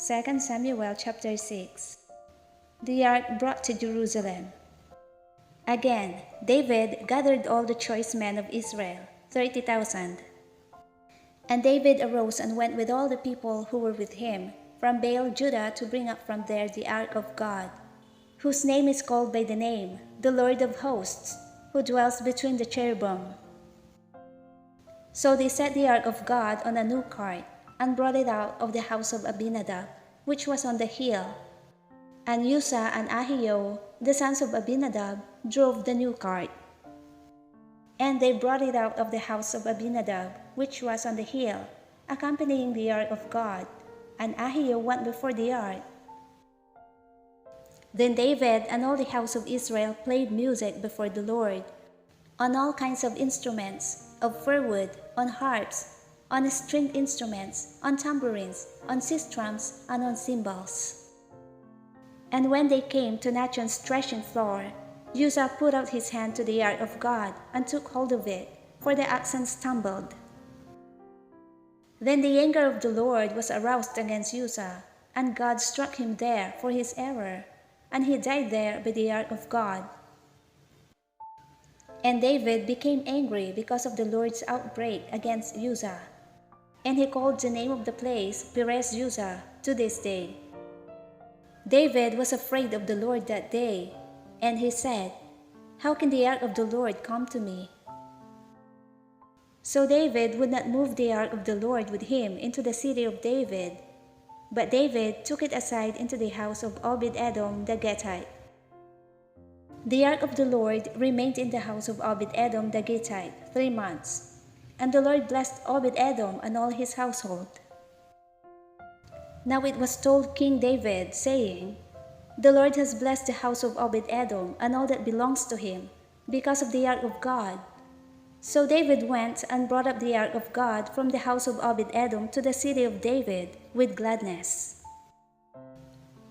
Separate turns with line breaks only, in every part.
2 Samuel chapter 6. The ark brought to Jerusalem. Again, David gathered all the choice men of Israel, 30,000. And David arose and went with all the people who were with him from Baal Judah to bring up from there the ark of God, whose name is called by the name, the Lord of hosts, who dwells between the cherubim. So they set the ark of God on a new cart, and brought it out of the house of Abinadab, which was on the hill. And Uzzah and Ahio, the sons of Abinadab, drove the new cart. And they brought it out of the house of Abinadab, which was on the hill, accompanying the ark of God, and Ahio went before the ark. Then David and all the house of Israel played music before the Lord, on all kinds of instruments, of fir wood, on harps, on stringed instruments, on tambourines, on sistrums, and on cymbals. And when they came to Nachon's threshing floor, Uzzah put out his hand to the ark of God and took hold of it, for the oxen stumbled. Then the anger of the Lord was aroused against Uzzah, and God struck him there for his error, and he died there by the ark of God. And David became angry because of the Lord's outbreak against Uzzah, and he called the name of the place Perez Uzzah to this day. David was afraid of the Lord that day, and he said, "How can the ark of the Lord come to me?" So David would not move the ark of the Lord with him into the city of David, but David took it aside into the house of Obed-Edom the Gittite. The ark of the Lord remained in the house of Obed-Edom the Gittite 3 months, and the Lord blessed Obed-Edom and all his household. Now it was told King David, saying, "The Lord has blessed the house of Obed-Edom and all that belongs to him, because of the ark of God." So David went and brought up the ark of God from the house of Obed-Edom to the city of David with gladness.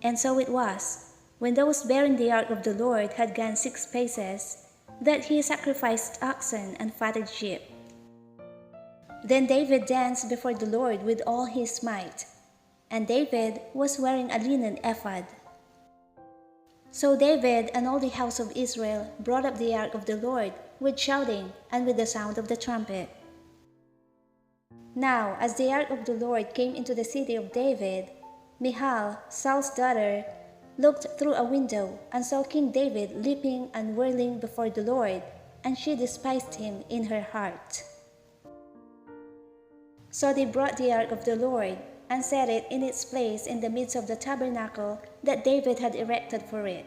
And so it was, when those bearing the ark of the Lord had gone 6 paces, that he sacrificed oxen and fatted sheep. Then David danced before the Lord with all his might, and David was wearing a linen ephod. So David and all the house of Israel brought up the ark of the Lord with shouting and with the sound of the trumpet. Now, as the ark of the Lord came into the city of David, Michal, Saul's daughter, looked through a window and saw King David leaping and whirling before the Lord, and she despised him in her heart. So they brought the ark of the Lord and set it in its place in the midst of the tabernacle that David had erected for it.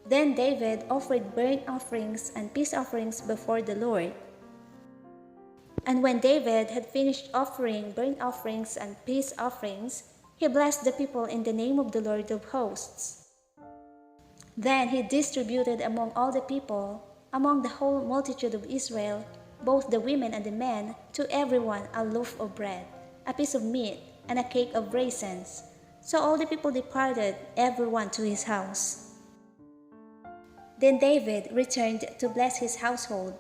Then David offered burnt offerings and peace offerings before the Lord. And when David had finished offering burnt offerings and peace offerings, he blessed the people in the name of the Lord of hosts. Then he distributed among all the people, among the whole multitude of Israel, both the women and the men, to everyone a loaf of bread, a piece of meat, and a cake of raisins. So all the people departed, everyone to his house. Then David returned to bless his household.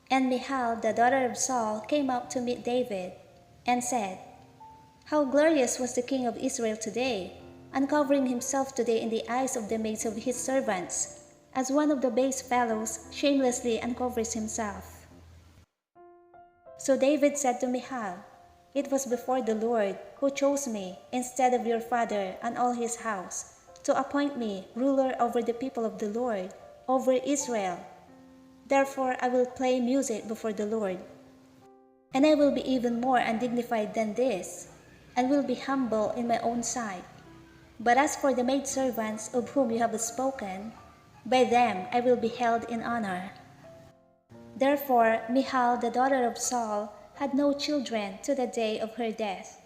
And Michal, the daughter of Saul, came out to meet David, and said, "How glorious was the king of Israel today, uncovering himself today in the eyes of the maids of his servants, as one of the base fellows shamelessly uncovers himself." So David said to Michal, "It was before the Lord who chose me instead of your father and all his house, to appoint me ruler over the people of the Lord, over Israel. Therefore I will play music before the Lord. And I will be even more undignified than this, and will be humble in my own sight. But as for the maidservants of whom you have spoken, by them I will be held in honor." Therefore Michal, the daughter of Saul, had no children to the day of her death.